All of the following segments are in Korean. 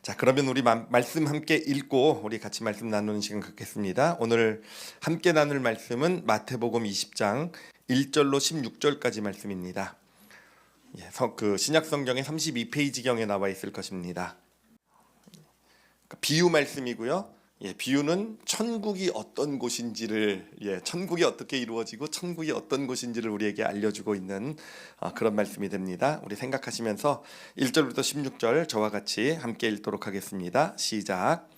자, 그러면 우리 말씀 함께 읽고 우리 같이 말씀 나누는 시간 갖겠습니다. 오늘 함께 나눌 말씀은 마태복음 20장 1절로 16절까지 말씀입니다. 신약 성경의 32페이지경에 나와 있을 것입니다. 비유 말씀이고요. 비유는 천국이 어떤 곳인지를 천국이 어떻게 이루어지고 천국이 어떤 곳인지를 우리에게 알려주고 있는 그런 말씀이 됩니다. 우리 생각하시면서 1절부터 16절 저와 같이 함께 읽도록 하겠습니다. 시작.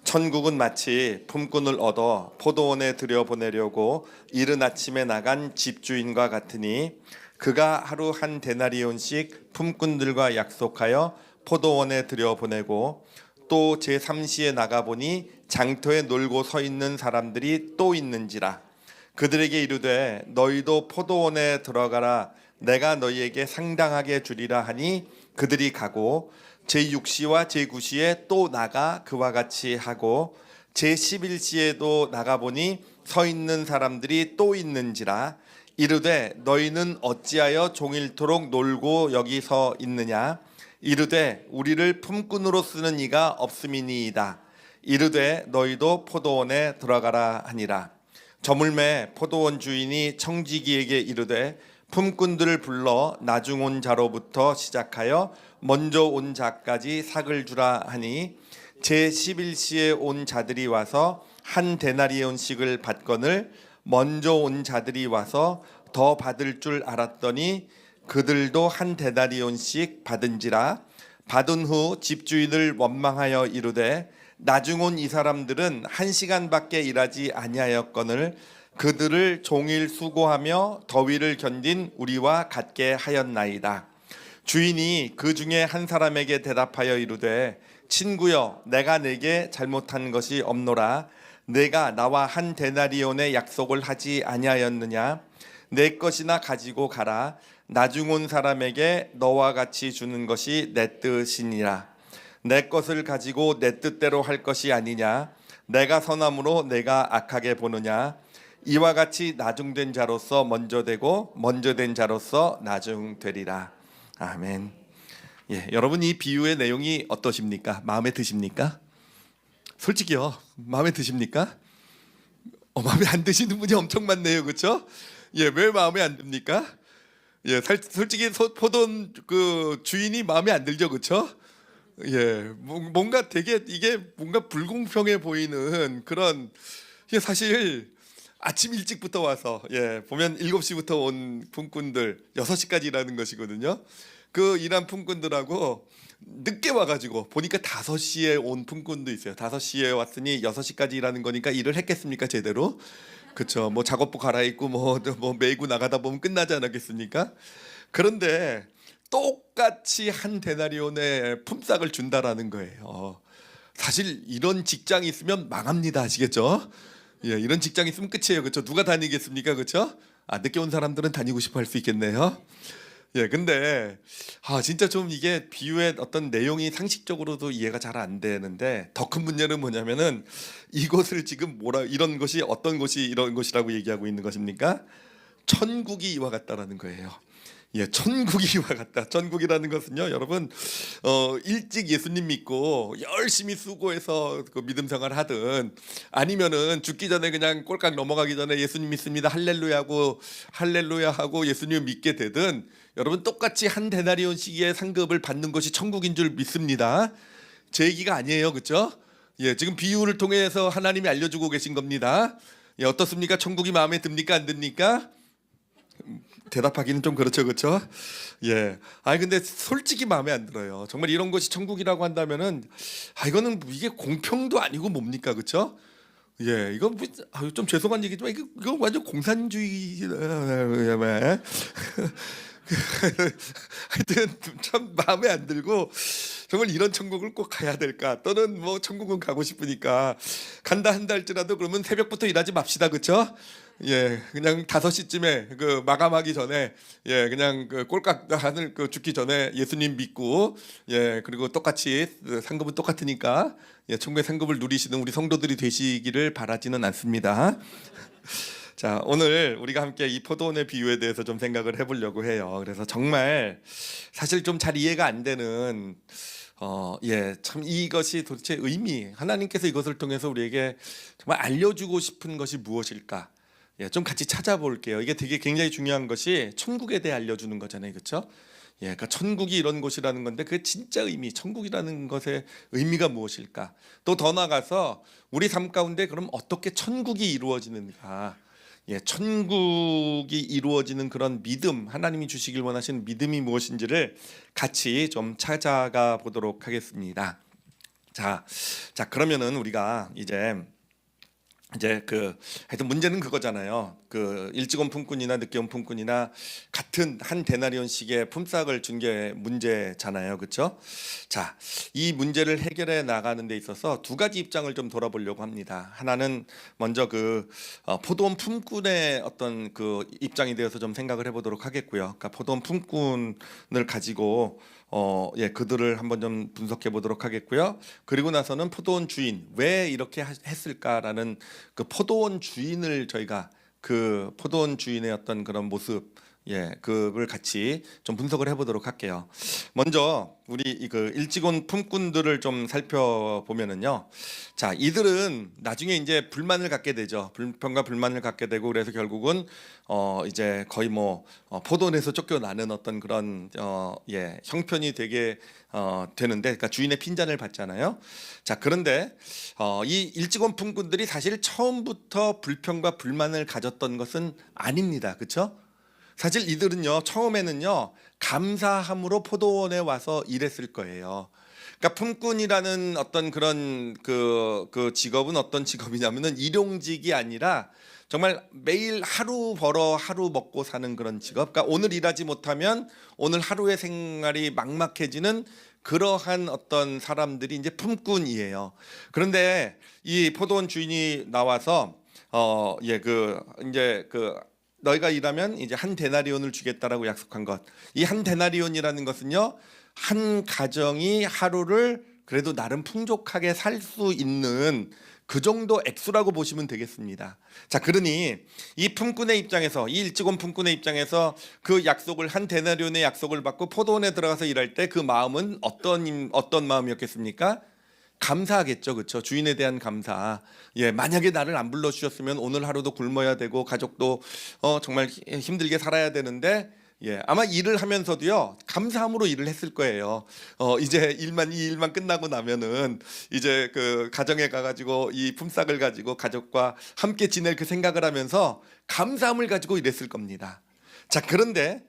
천국은 마치 품꾼을 얻어 포도원에 들여보내려고 이른 아침에 나간 집주인과 같으니 그가 하루 한 데나리온씩 품꾼들과 약속하여 포도원에 들여보내고 또 제3시에 나가보니 장터에 놀고 서 있는 사람들이 또 있는지라. 그들에게 이르되 너희도 포도원에 들어가라. 내가 너희에게 상당하게 주리라 하니 그들이 가고 제6시와 제9시에 또 나가 그와 같이 하고 제11시에도 나가보니 서 있는 사람들이 또 있는지라. 이르되 너희는 어찌하여 종일토록 놀고 여기 서 있느냐. 이르되 우리를 품꾼으로 쓰는 이가 없음이니이다. 이르되 너희도 포도원에 들어가라 하니라. 저물매 포도원 주인이 청지기에게 이르되 품꾼들을 불러 나중 온 자로부터 시작하여 먼저 온 자까지 삭을 주라 하니 제11시에 온 자들이 와서 한 데나리온씩을 받거늘 먼저 온 자들이 와서 더 받을 줄 알았더니 그들도 한 데나리온씩 받은지라. 받은 후 집주인을 원망하여 이르되 나중 온 이 사람들은 1시간밖에 일하지 아니하였거늘 그들을 종일 수고하며 더위를 견딘 우리와 같게 하였나이다. 주인이 그 중에 한 사람에게 대답하여 이르되 친구여, 내가 내게 잘못한 것이 없노라. 내가 나와 한 데나리온의 약속을 하지 아니하였느냐. 내 것이나 가지고 가라. 나중 온 사람에게 너와 같이 주는 것이 내 뜻이니라. 내 것을 가지고 내 뜻대로 할 것이 아니냐. 내가 선함으로 내가 악하게 보느냐. 이와 같이 나중된 자로서 먼저 되고 먼저 된 자로서 나중되리라. 아멘. 여러분, 이 비유의 내용이 어떠십니까? 마음에 드십니까? 솔직히요, 마음에 드십니까? 마음에 안 드시는 분이 엄청 많네요, 그렇죠? 왜 마음에 안 듭니까? 솔직히 포도원 그 주인이 마음에 안 들죠, 그렇죠? 뭔가 되게 이게 뭔가 불공평해 보이는 그런. 사실 아침 일찍부터 와서 보면 7시부터 온 품꾼들 6시까지 일하는 것이거든요. 그 일한 품꾼들하고 늦게 와가지고 보니까 5시에 온 품꾼도 있어요. 5시에 왔으니 6시까지 일하는 거니까 일을 했겠습니까, 제대로? 그렇죠. 뭐 작업복 갈아입고 뭐 메이고 나가다 보면 끝나지 않았겠습니까? 그런데 똑같이 한 데나리온의 품삯을 준다라는 거예요. 사실 이런 직장이 있으면 망합니다, 아시겠죠? 이런 직장이 있으면 끝이에요, 그렇죠? 누가 다니겠습니까, 그렇죠? 늦게 온 사람들은 다니고 싶어 할 수 있겠네요. 근데 진짜 좀 이게 비유의 어떤 내용이 상식적으로도 이해가 잘 안 되는데, 더 큰 문제는 뭐냐면은 이것을 지금 이런 것이 어떤 것이 이런 것이라고 얘기하고 있는 것입니까? 천국이 이와 같다라는 거예요. 천국이 이와 같다. 천국이라는 것은요, 여러분, 일찍 예수님 믿고 열심히 수고해서 그 믿음 생활 하든, 아니면은 죽기 전에 그냥 꼴깍 넘어가기 전에 예수님 믿습니다, 할렐루야 하고 예수님 믿게 되든, 여러분 똑같이 한 데나리온씩의 상급을 받는 것이 천국인 줄 믿습니다. 제 얘기가 아니에요, 그렇죠? 지금 비유를 통해서 하나님이 알려주고 계신 겁니다. 어떻습니까? 천국이 마음에 듭니까, 안 듭니까? 대답하기는 좀 그렇죠, 그렇죠? 근데 솔직히 마음에 안 들어요. 정말 이런 것이 천국이라고 한다면은 이거는 이게 공평도 아니고 뭡니까, 그렇죠? 이건 좀 죄송한 얘기지만 이거 완전 공산주의. 하여튼 참 마음에 안 들고, 정말 이런 천국을 꼭 가야 될까? 또는 뭐 천국은 가고 싶으니까 간다 한다 할지라도 그러면 새벽부터 일하지 맙시다, 그렇죠? 그냥 5시쯤에 그 마감하기 전에 그냥 그 꼴깍 하늘 그 죽기 전에 예수님 믿고 그리고 똑같이 상급은 똑같으니까 천국의 상급을 누리시는 우리 성도들이 되시기를 바라지는 않습니다. 자, 오늘 우리가 함께 이 포도원의 비유에 대해서 좀 생각을 해보려고 해요. 그래서 정말 사실 좀 잘 이해가 안 되는 참 이것이 도대체 하나님께서 이것을 통해서 우리에게 정말 알려주고 싶은 것이 무엇일까? 좀 같이 찾아볼게요. 이게 되게 굉장히 중요한 것이 천국에 대해 알려주는 거잖아요, 그렇죠? 그러니까 천국이 이런 곳이라는 건데 그 진짜 천국이라는 것의 의미가 무엇일까? 또 더 나아가서 우리 삶 가운데 그럼 어떻게 천국이 이루어지는가? 천국이 이루어지는 그런 믿음, 하나님이 주시길 원하시는 믿음이 무엇인지를 같이 좀 찾아가 보도록 하겠습니다. 자, 그러면은 우리가 이제 하여튼 문제는 그거잖아요. 그 일찍 온 품꾼이나 늦게 온 품꾼이나 같은 한 데나리온씩의 품삯을 준 게 문제잖아요, 그렇죠? 자, 이 문제를 해결해 나가는 데 있어서 두 가지 입장을 좀 돌아보려고 합니다. 하나는 먼저 포도원 품꾼의 어떤 그 입장에 대해서 좀 생각을 해보도록 하겠고요. 그러니까 포도원 품꾼을 가지고 그들을 한번 좀 분석해 보도록 하겠고요. 그리고 나서는 포도원 주인 왜 이렇게 했을까라는 그 포도원 주인을 저희가 그 포도원 주인의 어떤 그런 모습 그걸 같이 좀 분석을 해보도록 할게요. 먼저 우리 그 일찍 온 품꾼들을 좀 살펴보면은요. 자, 이들은 나중에 이제 불만을 갖게 되죠. 불평과 불만을 갖게 되고 그래서 결국은 이제 거의 포도원에서 쫓겨나는 어떤 그런 형편이 되게 되는데, 그러니까 주인의 핀잔을 받잖아요. 자, 그런데 이 일찍 온 품꾼들이 사실 처음부터 불평과 불만을 가졌던 것은 아닙니다. 그렇죠? 사실 이들은요 처음에는요 감사함으로 포도원에 와서 일했을 거예요. 그러니까 품꾼이라는 어떤 그런 그 직업은 어떤 직업이냐면은 일용직이 아니라 정말 매일 하루 벌어 하루 먹고 사는 그런 직업. 그러니까 오늘 일하지 못하면 오늘 하루의 생활이 막막해지는 그러한 어떤 사람들이 이제 품꾼이에요. 그런데 이 포도원 주인이 나와서 너희가 일하면 이제 한 데나리온을 주겠다라고 약속한 것. 이 한 데나리온이라는 것은요, 한 가정이 하루를 그래도 나름 풍족하게 살 수 있는 그 정도 액수라고 보시면 되겠습니다. 자, 그러니 이 품꾼의 입장에서, 이 일찍 온 품꾼의 입장에서 그 약속을 한 데나리온의 약속을 받고 포도원에 들어가서 일할 때 그 마음은 어떤 마음이었겠습니까? 감사하겠죠, 그렇죠? 주인에 대한 감사. 만약에 나를 안 불러주셨으면 오늘 하루도 굶어야 되고 가족도 정말 힘들게 살아야 되는데, 아마 일을 하면서도요 감사함으로 일을 했을 거예요. 이제 이 일만 끝나고 나면은 이제 그 가정에 가가지고 이 품삯을 가지고 가족과 함께 지낼 그 생각을 하면서 감사함을 가지고 일했을 겁니다. 자, 그런데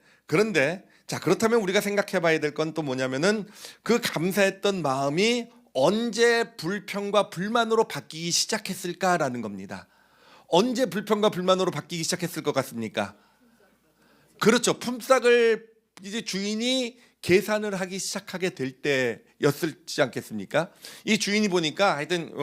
자, 그렇다면 우리가 생각해봐야 될 건 또 뭐냐면은 그 감사했던 마음이 언제 불평과 불만으로 바뀌기 시작했을까라는 겁니다. 언제 불평과 불만으로 바뀌기 시작했을 것 같습니까? 그렇죠. 품삯을 이제 주인이 계산을 하기 시작하게 될 때였지 않겠습니까? 이 주인이 보니까 하여튼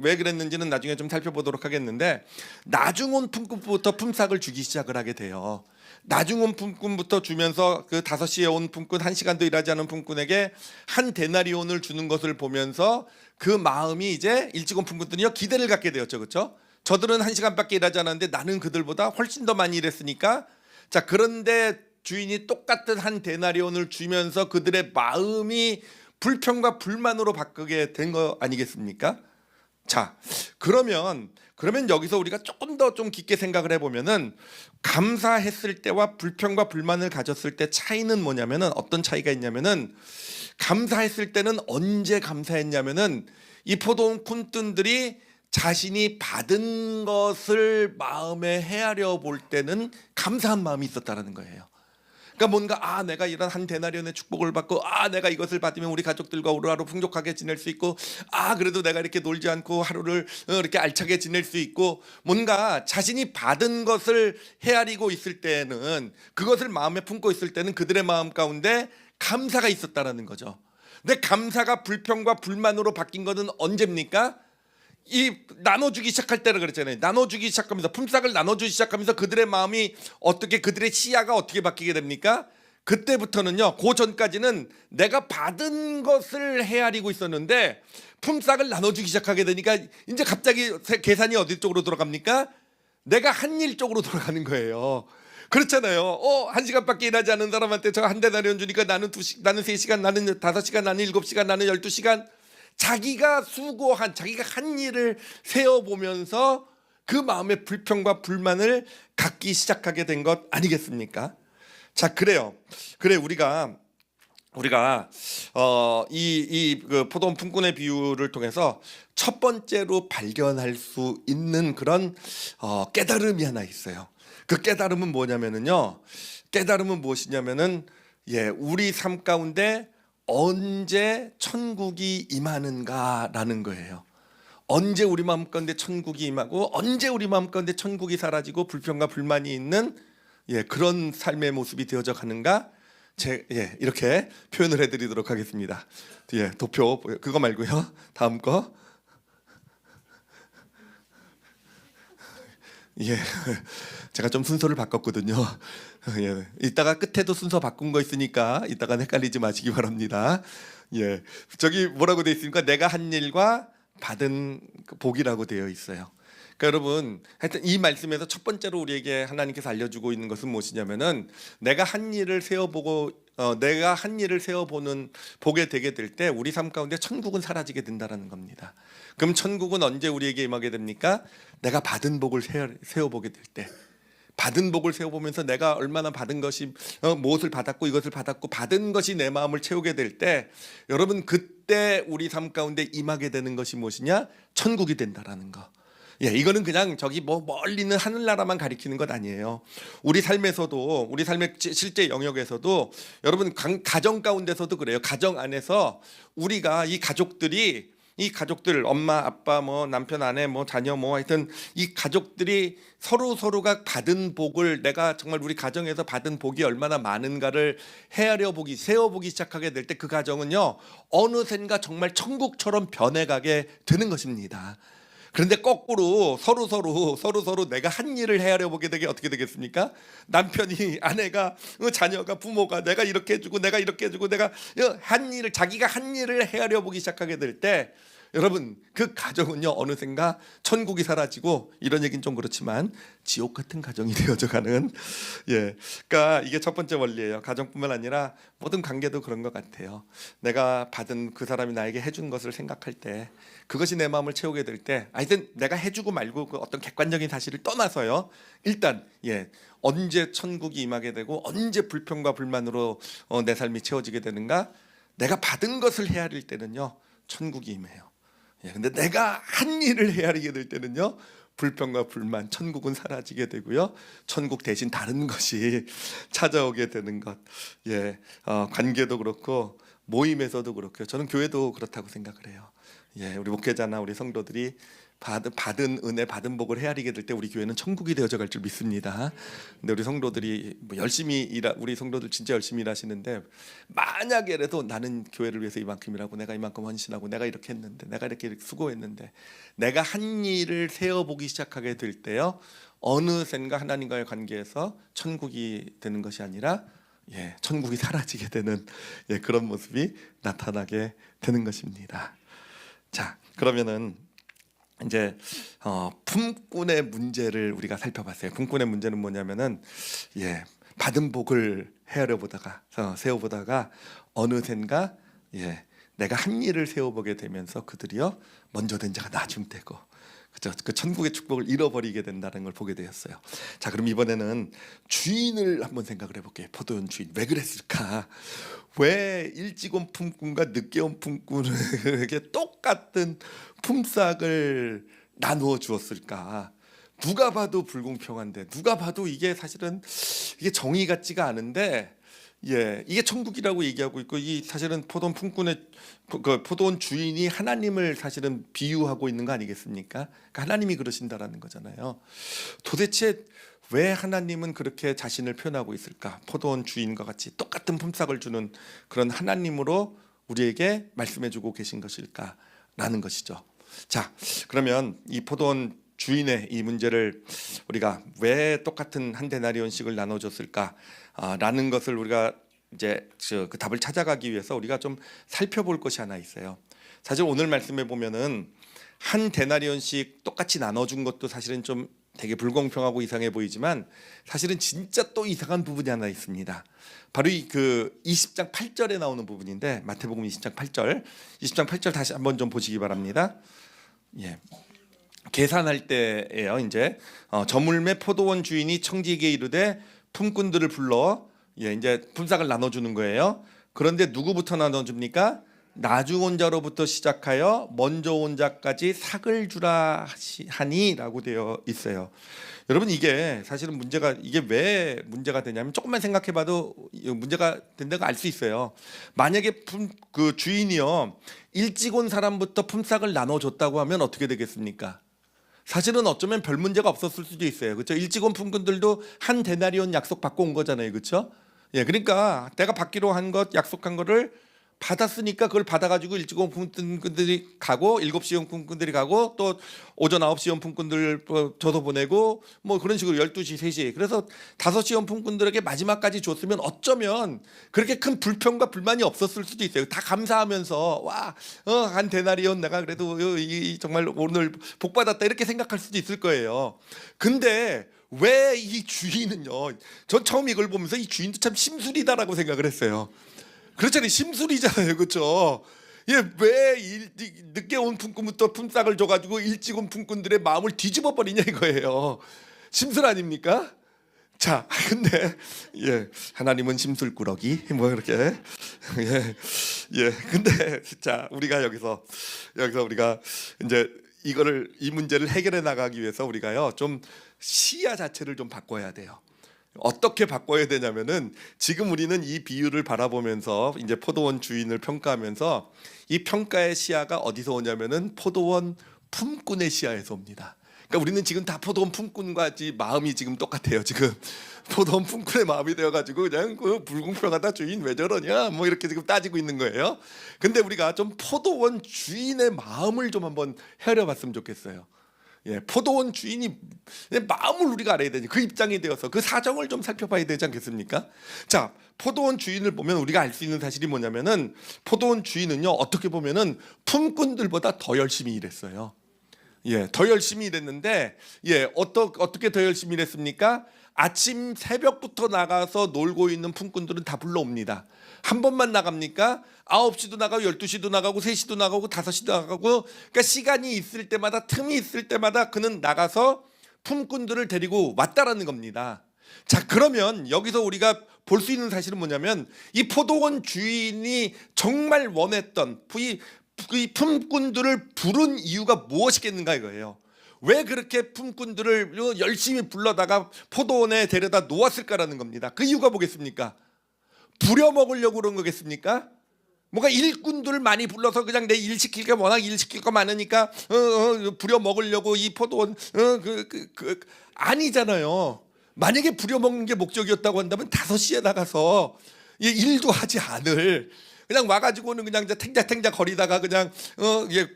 왜 그랬는지는 나중에 좀 살펴보도록 하겠는데, 나중 온 품꾼부터 품삯을 주기 시작을 하게 돼요. 나중 온 품꾼부터 주면서 그 5시에 온 품꾼, 1시간도 일하지 않은 품꾼에게 한 데나리온을 주는 것을 보면서 그 마음이 이제 일찍 온 품꾼들이요 기대를 갖게 되었죠. 그렇죠? 저들은 1시간밖에 일하지 않았는데 나는 그들보다 훨씬 더 많이 일했으니까. 자, 그런데 주인이 똑같은 한 데나리온을 주면서 그들의 마음이 불평과 불만으로 바뀌게 된 거 아니겠습니까? 자, 그러면 여기서 우리가 조금 더 좀 깊게 생각을 해보면은, 감사했을 때와 불평과 불만을 가졌을 때 차이는 뭐냐면은, 어떤 차이가 있냐면은, 감사했을 때는 언제 감사했냐면은 이 포도원 꾼들이 자신이 받은 것을 마음에 헤아려 볼 때는 감사한 마음이 있었다라는 거예요. 그러니까 뭔가 내가 이런 한 데나리온의 축복을 받고 내가 이것을 받으면 우리 가족들과 하루하루 풍족하게 지낼 수 있고, 그래도 내가 이렇게 놀지 않고 하루를 이렇게 알차게 지낼 수 있고, 뭔가 자신이 받은 것을 헤아리고 있을 때는, 그것을 마음에 품고 있을 때는 그들의 마음 가운데 감사가 있었다라는 거죠. 근데 감사가 불평과 불만으로 바뀐 것은 언제입니까? 이 나눠주기 시작할 때라 그랬잖아요. 나눠주기 시작하면서, 품삯을 나눠주기 시작하면서 그들의 마음이 그들의 시야가 어떻게 바뀌게 됩니까? 그때부터는요, 그 전까지는 내가 받은 것을 헤아리고 있었는데 품삯을 나눠주기 시작하게 되니까 이제 갑자기 계산이 어디 쪽으로 돌아갑니까? 내가 한 일 쪽으로 돌아가는 거예요. 그렇잖아요. 1시간밖에 일하지 않은 사람한테 저 한 데나리온 주니까 나는 3시간, 나는 5시간, 나는 7시간, 나는 12시간. 자기가 수고한, 자기가 한 일을 세어보면서 그 마음의 불평과 불만을 갖기 시작하게 된 것 아니겠습니까? 자, 그래요. 그래, 우리가 그 포도원 품꾼의 비유를 통해서 첫 번째로 발견할 수 있는 그런 깨달음이 하나 있어요. 그 깨달음은 뭐냐면은요. 깨달음은 무엇이냐면은 우리 삶 가운데 언제 천국이 임하는가라는 거예요. 언제 우리 마음 가운데 천국이 임하고 언제 우리 마음 가운데 천국이 사라지고 불평과 불만이 있는 그런 삶의 모습이 되어져 가는가? 이렇게 표현을 해드리도록 하겠습니다. 도표 그거 말고요. 다음 거. 제가 좀 순서를 바꿨거든요. 이따가 끝에도 순서 바꾼 거 있으니까 이따가 헷갈리지 마시기 바랍니다. 저기 뭐라고 되어 있습니까? 내가 한 일과 받은 복이라고 되어 있어요. 그러니까 여러분, 하여튼 이 말씀에서 첫 번째로 우리에게 하나님께서 알려주고 있는 것은 무엇이냐면은 내가 한 일을 세어보는 보게 되게 될 때 우리 삶 가운데 천국은 사라지게 된다라는 겁니다. 그럼 천국은 언제 우리에게 임하게 됩니까? 내가 받은 복을 세어보게 될 때. 받은 복을 세워보면서 내가 얼마나 받은 것이 무엇을 받았고 이것을 받았고 받은 것이 내 마음을 채우게 될 때 여러분 그때 우리 삶 가운데 임하게 되는 것이 무엇이냐? 천국이 된다라는 거. 이거는 그냥 저기 멀리 있는 하늘나라만 가리키는 것 아니에요. 우리 삶에서도 우리 삶의 실제 영역에서도 여러분 가정 가운데서도 그래요. 가정 안에서 우리가 이 가족들 엄마 아빠 남편 아내 자녀 하여튼 이 가족들이 서로가 받은 복을 내가 정말 우리 가정에서 받은 복이 얼마나 많은가를 세어보기 시작하게 될 때 그 가정은요 어느샌가 정말 천국처럼 변해가게 되는 것입니다. 그런데 거꾸로 서로 내가 한 일을 헤아려 보게 되게 어떻게 되겠습니까? 남편이 아내가 자녀가 부모가 내가 이렇게 해주고 내가 이렇게 해주고 내가 자기가 한 일을 헤아려 보기 시작하게 될 때 여러분 그 가정은요 어느샌가 천국이 사라지고 이런 얘기는 좀 그렇지만 지옥 같은 가정이 되어져가는 그러니까 이게 첫 번째 원리예요. 가정뿐만 아니라 모든 관계도 그런 것 같아요. 내가 받은 그 사람이 나에게 해준 것을 생각할 때 그것이 내 마음을 채우게 될 때 하여튼 내가 해주고 말고 그 어떤 객관적인 사실을 떠나서요 일단 언제 천국이 임하게 되고 언제 불평과 불만으로 내 삶이 채워지게 되는가? 내가 받은 것을 헤아릴 때는요 천국이 임해요. 근데 내가 한 일을 헤아리게 될 때는요 불평과 불만, 천국은 사라지게 되고요 천국 대신 다른 것이 찾아오게 되는 것. 관계도 그렇고 모임에서도 그렇고요. 저는 교회도 그렇다고 생각을 해요. 우리 목회자나 우리 성도들이 받은 은혜, 받은 복을 헤아리게 될 때 우리 교회는 천국이 되어져 갈 줄 믿습니다. 근데 우리 성도들이 우리 성도들 진짜 열심히 일하시는데 만약에라도 나는 교회를 위해서 이만큼 일하고 내가 이만큼 헌신하고 내가 이렇게 했는데 내가 이렇게 수고했는데 내가 한 일을 세어보기 시작하게 될 때요 어느샌가 하나님과의 관계에서 천국이 되는 것이 아니라 천국이 사라지게 되는 그런 모습이 나타나게 되는 것입니다. 자, 그러면은 이제 품꾼의 문제를 우리가 살펴봤어요. 품꾼의 문제는 뭐냐면은 받은 복을 세어보다가 어느샌가 내가 한 일을 세워보게 되면서 그들이요 먼저 된 자가 나중 되고 그죠? 그 천국의 축복을 잃어버리게 된다는 걸 보게 되었어요. 자, 그럼 이번에는 주인을 한번 생각을 해볼게요. 포도원 주인 왜 그랬을까? 왜 일찍 온 품꾼과 늦게 온 품꾼에게 똑같은 품삯을 나누어 주었을까? 누가 봐도 불공평한데, 누가 봐도 이게 사실은 이게 정의 같지가 않은데, 이게 천국이라고 얘기하고 있고, 이 사실은 포도원 품꾼의 포도원 주인이 하나님을 사실은 비유하고 있는 거 아니겠습니까? 그러니까 하나님이 그러신다라는 거잖아요. 도대체 왜 하나님은 그렇게 자신을 표현하고 있을까? 포도원 주인과 같이 똑같은 품삯을 주는 그런 하나님으로 우리에게 말씀해주고 계신 것일까라는 것이죠. 자, 그러면 이 포도원 주인의 이 문제를 우리가 왜 똑같은 한 데나리온씩을 나눠줬을까라는 것을 우리가 이제 그 답을 찾아가기 위해서 우리가 좀 살펴볼 것이 하나 있어요. 사실 오늘 말씀해 보면은 한 데나리온씩 똑같이 나눠준 것도 사실은 좀 되게 불공평하고 이상해 보이지만 사실은 진짜 또 이상한 부분이 하나 있습니다. 바로 이 그 20장 8절에 나오는 부분인데, 마태복음 20장 8절, 20장 8절 다시 한번 좀 보시기 바랍니다. 예. 계산할 때예요. 이제 저물매 포도원 주인이 청지기에 이르되 품꾼들을 불러 이제 품삯을 나눠주는 거예요. 그런데 누구부터 나눠줍니까? 나중 온 자로부터 시작하여 먼저 온 자까지 삭을 주라 하니라고 되어 있어요. 여러분, 이게 사실은 문제가, 이게 왜 문제가 되냐면 조금만 생각해봐도 문제가 된다고 알 수 있어요. 만약에 그 주인이요 일찍 온 사람부터 품삯을 나눠줬다고 하면 어떻게 되겠습니까? 사실은 어쩌면 별 문제가 없었을 수도 있어요. 그렇죠? 일찍 온 품꾼들도 한 데나리온 약속 받고 온 거잖아요. 그렇죠? 예, 그러니까 내가 받기로 한 것, 약속한 거를 받았으니까 그걸 받아가지고 일찍 온 품꾼들이 가고 7시 온 품꾼들이 가고 또 오전 9시 온 품꾼들 줘서 보내고 뭐 그런 식으로 12시, 3시, 그래서 5시 온 품꾼들에게 마지막까지 줬으면 어쩌면 그렇게 큰 불평과 불만이 없었을 수도 있어요. 다 감사하면서 와, 한 데나리온 내가 그래도 정말 오늘 복 받았다 이렇게 생각할 수도 있을 거예요. 근데 왜 이 주인은요, 전 처음 이걸 보면서 이 주인도 참 심술이다라고 생각을 했어요. 그렇잖아요. 심술이잖아요. 그렇죠? 예, 왜 늦게 온 품꾼부터 품삯을 줘가지고 일찍 온 품꾼들의 마음을 뒤집어 버리냐 이거예요. 심술 아닙니까? 자, 근데 하나님은 심술꾸러기 뭐 이렇게 근데 자, 우리가 여기서 우리가 이제 이 문제를 해결해 나가기 위해서 우리가요 좀 시야 자체를 좀 바꿔야 돼요. 어떻게 바꿔야 되냐면은, 지금 우리는 이 비유를 바라보면서 이제 포도원 주인을 평가하면서 이 평가의 시야가 어디서 오냐면은 포도원 품꾼의 시야에서 옵니다. 그러니까 우리는 지금 다 포도원 품꾼과 마음이 지금 똑같아요. 지금 포도원 품꾼의 마음이 되어가지고 그냥 그 불공평하다, 주인 왜 저러냐 뭐 이렇게 지금 따지고 있는 거예요. 근데 우리가 좀 포도원 주인의 마음을 좀 한번 헤아려봤으면 좋겠어요. 예, 포도원 주인이 마음을 우리가 알아야 되지. 그 입장이 되어서 그 사정을 좀 살펴봐야 되지 않겠습니까? 자, 포도원 주인을 보면 우리가 알 수 있는 사실이 뭐냐면은, 포도원 주인은요 어떻게 보면은 품꾼들보다 더 열심히 일했어요. 예, 더 열심히 일했는데, 어떻게 더 열심히 일했습니까? 아침 새벽부터 나가서 놀고 있는 품꾼들은 다 불러옵니다. 한 번만 나갑니까? 9시도 나가고 12시도 나가고 3시도 나가고 5시도 나가고, 그러니까 시간이 있을 때마다, 틈이 있을 때마다 그는 나가서 품꾼들을 데리고 왔다라는 겁니다. 자, 그러면 여기서 우리가 볼 수 있는 사실은 뭐냐면, 이 포도원 주인이 정말 원했던 이 품꾼들을 부른 이유가 무엇이겠는가 이거예요. 왜 그렇게 품꾼들을 열심히 불러다가 포도원에 데려다 놓았을까라는 겁니다. 그 이유가 뭐겠습니까? 부려먹으려고 그런 거겠습니까? 뭔가 일꾼들을 많이 불러서 그냥 내 일 시킬 게 워낙 일 시킬 거 많으니까 부려먹으려고 이 포도원 아니잖아요. 만약에 부려먹는 게 목적이었다고 한다면 5시에 나가서 일도 하지 않을, 그냥 와가지고는 그냥 탱자탱자 거리다가 그냥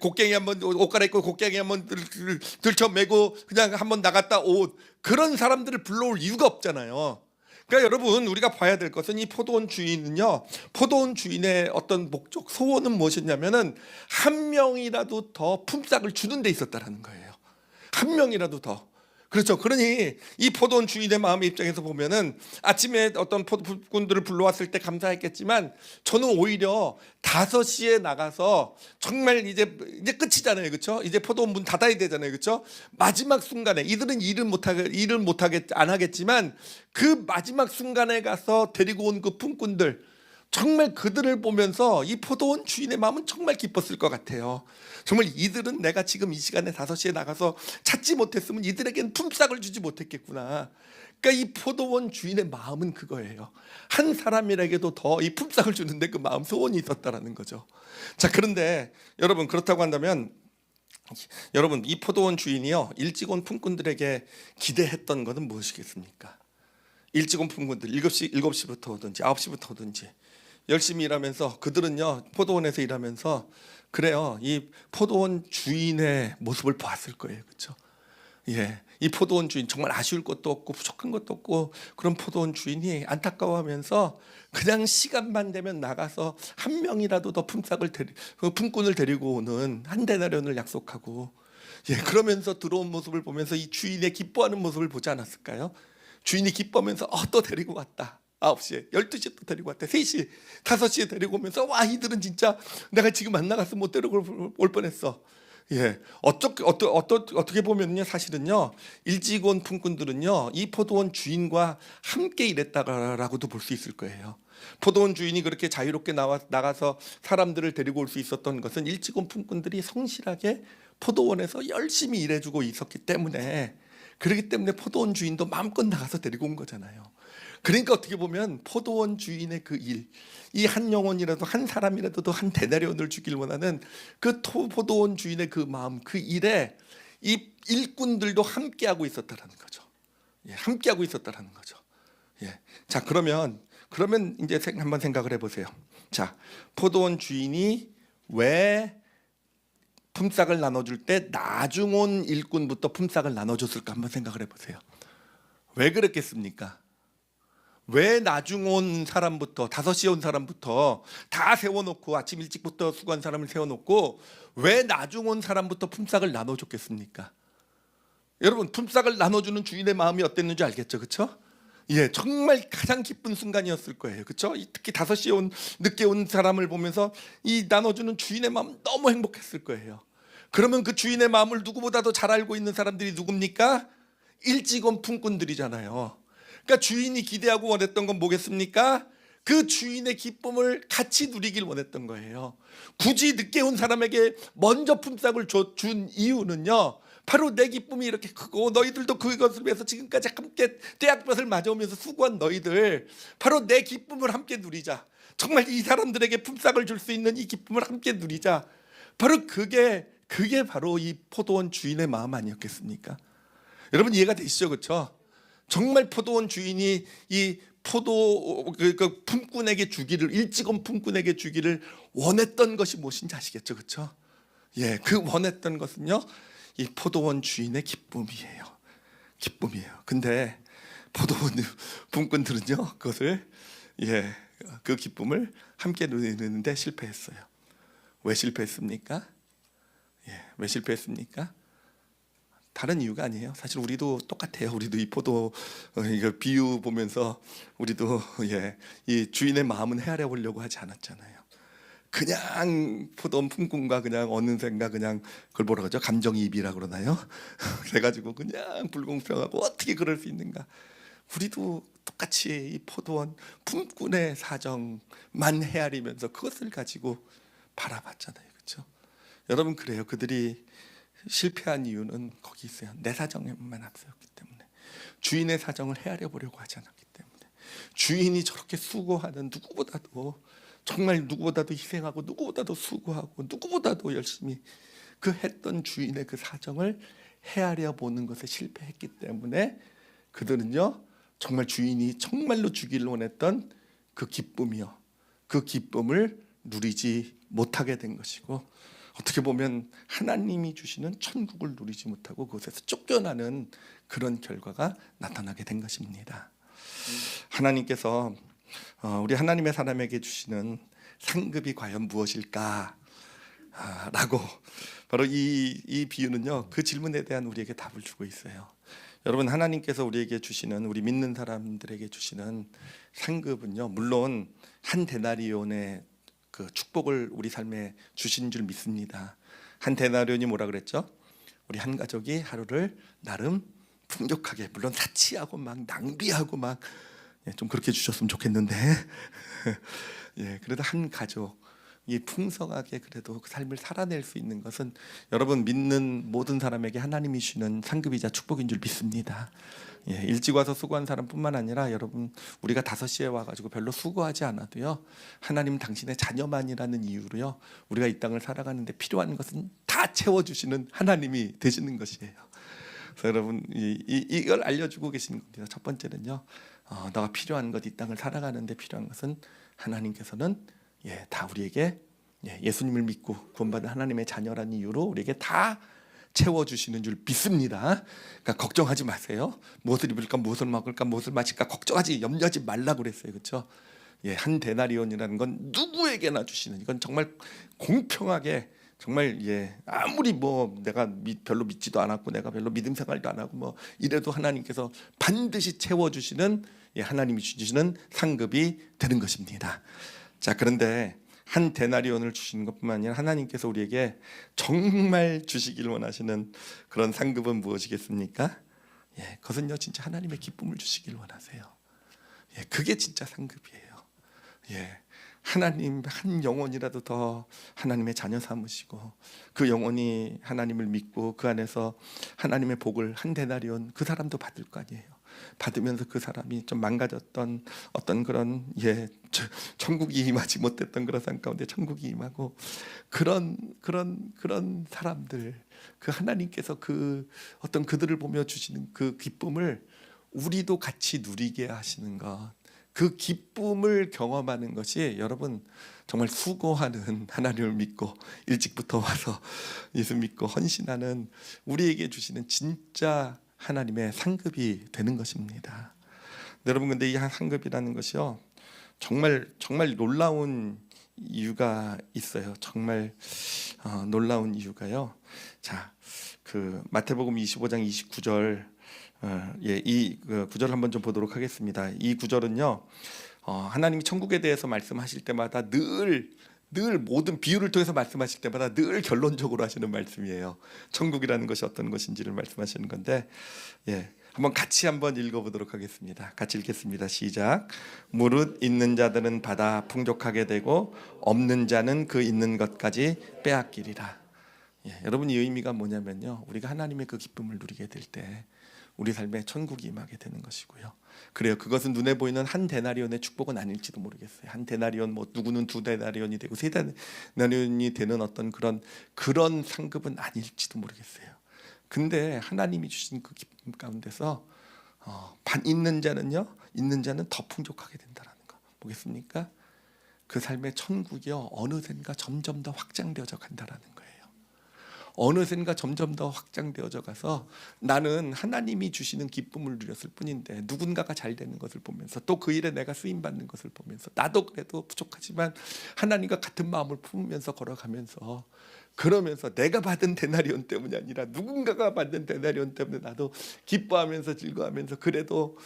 곡괭이 한번 옷 갈아입고 곡괭이 한번 들쳐매고 그냥 한번 나갔다 온 그런 사람들을 불러올 이유가 없잖아요. 그러니까 여러분, 우리가 봐야 될 것은 이 포도원 주인은요, 포도원 주인의 어떤 목적, 소원은 무엇이었냐면은 한 명이라도 더 품삯을 주는 데 있었다라는 거예요. 한 명이라도 더. 그렇죠. 그러니 이 포도원 주인의 마음의 입장에서 보면은 아침에 어떤 포도꾼들을 불러왔을 때 감사했겠지만, 저는 오히려 5시에 나가서 정말 이제 끝이잖아요. 그렇죠? 이제 포도원 문 닫아야 되잖아요. 그렇죠? 마지막 순간에 이들은 안 하겠지만 그 마지막 순간에 가서 데리고 온 그 품꾼들, 정말 그들을 보면서 이 포도원 주인의 마음은 정말 기뻤을 것 같아요. 정말 이들은 내가 지금 이 시간에 5시에 나가서 찾지 못했으면 이들에겐 품삯을 주지 못했겠구나. 그러니까 이 포도원 주인의 마음은 그거예요. 한 사람이라게도 더 이 품삯을 주는데 그 마음, 소원이 있었다라는 거죠. 자, 그런데 여러분, 그렇다고 한다면 여러분, 이 포도원 주인이요 일찍 온 품꾼들에게 기대했던 것은 무엇이겠습니까? 일찍 온 품꾼들 7시부터 오든지 9시부터 오든지 열심히 일하면서, 그들은요 포도원에서 일하면서 그래요, 이 포도원 주인의 모습을 보았을 거예요. 그렇죠? 예, 이 포도원 주인 정말 아쉬울 것도 없고 부족한 것도 없고 그런 포도원 주인이 안타까워하면서 그냥 시간만 되면 나가서 한 명이라도 더 품꾼을 데리고 오는 한 데나리온을 약속하고, 예, 그러면서 들어온 모습을 보면서 이 주인의 기뻐하는 모습을 보지 않았을까요? 주인이 기뻐하면서 또 데리고 왔다. 9시에, 12시에 또 데리고 왔대. 3시, 5시에 데리고 오면서 와, 이들은 진짜 내가 지금 안 나갔으면 못 데리고 올 뻔했어. 예, 어떻게 보면요, 사실은요, 일찍 온 품꾼들은요, 이 포도원 주인과 함께 일했다라고도 볼 수 있을 거예요. 포도원 주인이 그렇게 자유롭게 나가서 사람들을 데리고 올 수 있었던 것은 일찍 온 품꾼들이 성실하게 포도원에서 열심히 일해주고 있었기 때문에, 그렇기 때문에 포도원 주인도 마음껏 나가서 데리고 온 거잖아요. 그러니까 어떻게 보면 포도원 주인의 그 일, 이 한 영혼이라도, 한 사람이라도 한 데나리온을 주길 원하는 그 포도원 주인의 그 마음, 그 일에 이 일꾼들도 함께하고 있었다라는 거죠. 예, 함께하고 있었다라는 거죠. 예, 자, 그러면 이제 한번 생각을 해보세요. 자, 포도원 주인이 왜 품삯을 나눠줄 때 나중 온 일꾼부터 품삯을 나눠줬을까 한번 생각을 해보세요. 왜 그랬겠습니까? 왜 나중 온 사람부터, 5시에 온 사람부터 다 세워놓고, 아침 일찍부터 수고한 사람을 세워놓고 왜 나중 온 사람부터 품삯을 나눠줬겠습니까? 여러분, 품삯을 나눠주는 주인의 마음이 어땠는지 알겠죠? 그렇죠? 예, 정말 가장 기쁜 순간이었을 거예요. 그렇죠? 특히 5시에 늦게 온 사람을 보면서 이 나눠주는 주인의 마음 너무 행복했을 거예요. 그러면 그 주인의 마음을 누구보다도 잘 알고 있는 사람들이 누굽니까? 일찍 온 품꾼들이잖아요. 그러니까 주인이 기대하고 원했던 건 뭐겠습니까? 그 주인의 기쁨을 같이 누리길 원했던 거예요. 굳이 늦게 온 사람에게 먼저 품삯을 준 이유는요, 바로 내 기쁨이 이렇게 크고 너희들도 그것을 위해서 지금까지 함께 떼약볕을 맞아오면서 수고한 너희들, 바로 내 기쁨을 함께 누리자. 정말 이 사람들에게 품삯을 줄 수 있는 이 기쁨을 함께 누리자. 바로 그게 바로 이 포도원 주인의 마음 아니었겠습니까? 여러분, 이해가 되시죠? 그렇죠? 정말 포도원 주인이 이 그 품꾼에게 주기를, 일찍 온 품꾼에게 주기를 원했던 것이 무엇인지 아시겠죠? 그렇죠? 예, 그 원했던 것은요, 이 포도원 주인의 기쁨이에요. 기쁨이에요. 근데 포도원 품꾼들은요, 그것을, 예, 그 기쁨을 함께 누리는데 실패했어요. 왜 실패했습니까? 예, 왜 실패했습니까? 다른 이유가 아니에요. 사실 우리도 똑같아요. 우리도 이 포도 이거 비유 보면서 우리도, 예, 이 주인의 마음은 헤아려 보려고 하지 않았잖아요. 그냥 포도원 품꾼과 그냥 어느샌가 그냥 그걸 뭐라 그러죠? 감정이입이라 그러나요? 그래가지고 그냥 불공평하고 어떻게 그럴 수 있는가? 우리도 똑같이 이 포도원 품꾼의 사정만 헤아리면서 그것을 가지고 바라봤잖아요. 그렇죠? 여러분, 그래요. 그들이 실패한 이유는 거기 있어요. 내 사정에만 앞서였기 때문에, 주인의 사정을 헤아려 보려고 하지 않았기 때문에. 주인이 저렇게 수고하는, 누구보다도, 정말 누구보다도 희생하고 누구보다도 수고하고 누구보다도 열심히 그 했던 주인의 그 사정을 헤아려 보는 것에 실패했기 때문에 그들은요, 정말 주인이 정말로 주기를 원했던 그 기쁨이요, 그 기쁨을 누리지 못하게 된 것이고, 어떻게 보면 하나님이 주시는 천국을 누리지 못하고 그것에서 쫓겨나는 그런 결과가 나타나게 된 것입니다. 하나님께서 우리 하나님의 사람에게 주시는 상급이 과연 무엇일까? 라고, 바로 이 비유는요, 그 질문에 대한 우리에게 답을 주고 있어요. 여러분, 하나님께서 우리에게 주시는, 우리 믿는 사람들에게 주시는 상급은요, 물론 한 데나리온의 그 축복을 우리 삶에 주신 줄 믿습니다. 한 데나리온이 뭐라 그랬죠? 우리 한 가족이 하루를 나름 풍족하게, 물론 사치하고 막 낭비하고 막, 예, 좀 그렇게 주셨으면 좋겠는데 예, 그래도 한 가족이 풍성하게 그래도 그 삶을 살아낼 수 있는 것은 여러분, 믿는 모든 사람에게 하나님이 주시는 상급이자 축복인 줄 믿습니다. 예, 일찍 와서 수고한 사람뿐만 아니라 여러분, 우리가 5시에 와가지고 별로 수고하지 않아도요, 하나님 당신의 자녀만이라는 이유로요, 우리가 이 땅을 살아가는데 필요한 것은 다 채워주시는 하나님이 되시는 것이에요. 그래서 여러분, 이걸 알려주고 계시는 겁니다. 첫 번째는요, 너가 필요한 것, 이 땅을 살아가는데 필요한 것은 하나님께서는, 예, 다 우리에게, 예, 예수님을 믿고 구원받은 하나님의 자녀라는 이유로 우리에게 다 채워주시는 줄 믿습니다. 그러니까 걱정하지 마세요. 무엇을 입을까, 무엇을 먹을까, 무엇을 마실까 걱정하지, 염려하지 말라고 그랬어요. 그렇죠? 예, 한 데나리온이라는 건 누구에게나 주시는, 이건 정말 공평하게 정말 아무리 뭐 내가 별로 믿지도 않았고 내가 별로 믿음 생활도 안 하고 뭐 이래도 하나님께서 반드시 채워주시는 하나님이 주시는 상급이 되는 것입니다. 자, 그런데 한 데나리온을 주시는 것뿐만 아니라 하나님께서 우리에게 정말 주시길 원하시는 그런 상급은 무엇이겠습니까? 그것은요, 진짜 하나님의 기쁨을 주시길 원하세요. 그게 진짜 상급이에요. 하나님 한 영혼이라도 더 하나님의 자녀 삼으시고 그 영혼이 하나님을 믿고 그 안에서 하나님의 복을 한 데나리온 그 사람도 받을 거 아니에요. 받으면서 그 사람이 좀 망가졌던 어떤 그런 천국이 임하지 못했던 그런 삶 가운데 천국이 임하고 그런 사람들, 그 하나님께서 그 어떤 그들을 보며 주시는 그 기쁨을 우리도 같이 누리게 하시는 것, 그 기쁨을 경험하는 것이 여러분 정말 수고하는 하나님을 믿고 일찍부터 와서 예수 믿고 헌신하는 우리에게 주시는 진짜 하나님의 상급이 되는 것입니다. 여러분, 근데 이 상급이라는 것이요, 정말 놀라운 이유가 있어요. 정말 놀라운 이유가요. 자, 그 마태복음 25장 29절 이 구절을 한번 좀 보도록 하겠습니다. 이 구절은요, 하나님이 천국에 대해서 말씀하실 때마다 늘 모든 비유를 통해서 말씀하실 때마다 늘 결론적으로 하시는 말씀이에요. 천국이라는 것이 어떤 것인지를 말씀하시는 건데, 한번 같이 한번 읽어보도록 하겠습니다. 같이 읽겠습니다. 시작. 무릇 있는 자들은 받아 풍족하게 되고 없는 자는 그 있는 것까지 빼앗기리라. 여러분, 이 의미가 뭐냐면요, 우리가 하나님의 그 기쁨을 누리게 될 때 우리 삶에 천국이 임하게 되는 것이고요. 그래요. 그것은 눈에 보이는 한 데나리온의 축복은 아닐지도 모르겠어요. 한 데나리온, 뭐 누구는 두 데나리온이 되고 세 데나리온이 되는 어떤 그런 상급은 아닐지도 모르겠어요. 근데 하나님이 주신 그 기쁨 가운데서 있는 자는 더 풍족하게 된다라는 거. 보겠습니까? 그 삶의 천국이요, 어느샌가 점점 더 확장되어져 간다라는 거예요. 어느샌가 점점 더 확장되어져 가서 나는 하나님이 주시는 기쁨을 누렸을 뿐인데 누군가가 잘 되는 것을 보면서 또 그 일에 내가 쓰임 받는 것을 보면서 나도 그래도 부족하지만 하나님과 같은 마음을 품으면서 걸어가면서 그러면서 내가 받은 데나리온 때문이 아니라 누군가가 받은 데나리온 때문에 나도 기뻐하면서 즐거워하면서 그래도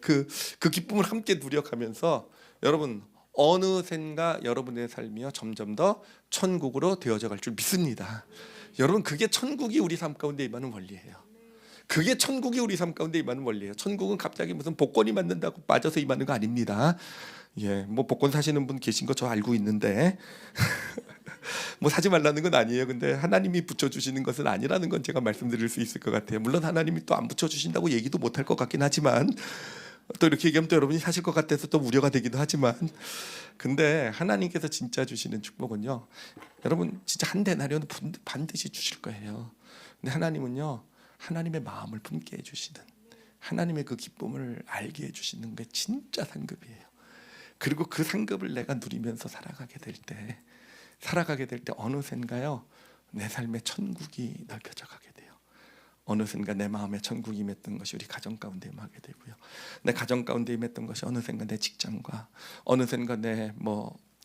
그 기쁨을 함께 누려가면서 여러분 어느샌가 여러분의 삶이요 점점 더 천국으로 되어져 갈 줄 믿습니다. 여러분, 그게 천국이 우리 삶 가운데 임하는 원리예요. 그게 천국이 우리 삶 가운데 임하는 원리예요. 천국은 갑자기 무슨 복권이 맞는다고 빠져서 임하는 거 아닙니다. 뭐 복권 사시는 분 계신 거 저 알고 있는데 뭐 사지 말라는 건 아니에요. 근데 하나님이 붙여주시는 것은 아니라는 건 제가 말씀드릴 수 있을 것 같아요. 물론 하나님이 또 안 붙여주신다고 얘기도 못할 것 같긴 하지만, 또 이렇게 얘기하면 또 여러분이 사실 것 같아서 또 우려가 되기도 하지만, 근데 하나님께서 진짜 주시는 축복은요, 여러분 진짜 한 데나리온 반드시 주실 거예요. 근데 하나님은요, 하나님의 마음을 품게 해주시는, 하나님의 그 기쁨을 알게 해주시는 게 진짜 상급이에요. 그리고 그 상급을 내가 누리면서 살아가게 될 때 어느샌가요 내 삶의 천국이 넓혀져 가게 돼요. 어느샌가 내 마음에 천국이 임했던 것이 우리 가정 가운데 임하게 되고요. 내 가정 가운데 임했던 것이 어느샌가 내 직장과 어느샌가 내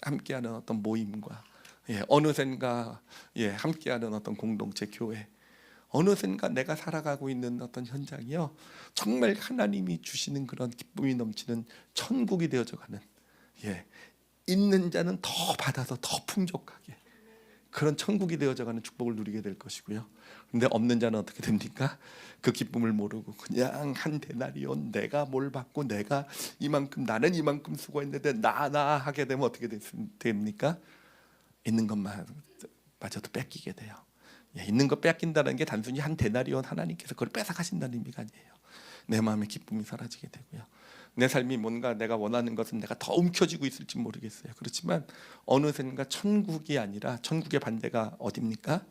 함께하는 어떤 모임과 어느샌가 함께하는 어떤 공동체 교회, 어느샌가 내가 살아가고 있는 어떤 현장이요 정말 하나님이 주시는 그런 기쁨이 넘치는 천국이 되어져가는, 있는 자는 더 받아서 더 풍족하게 그런 천국이 되어져가는 축복을 누리게 될 것이고요. 근데 없는 자는 어떻게 됩니까? 그 기쁨을 모르고 그냥 한 데나리온, 내가 뭘 받고 내가 나는 이만큼 수고했는데 나 하게 되면 어떻게 됩니까? 있는 것마저도 뺏기게 돼요. 있는 거 뺏긴다는 게 단순히 한 데나리온 하나님께서 그걸 뺏어가신다는 의미가 아니에요. 내 마음의 기쁨이 사라지게 되고요. 내 삶이 뭔가 내가 원하는 것은 내가 더 움켜쥐고 있을지 모르겠어요. 그렇지만 어느샌가 천국이 아니라, 천국의 반대가 어디입니까?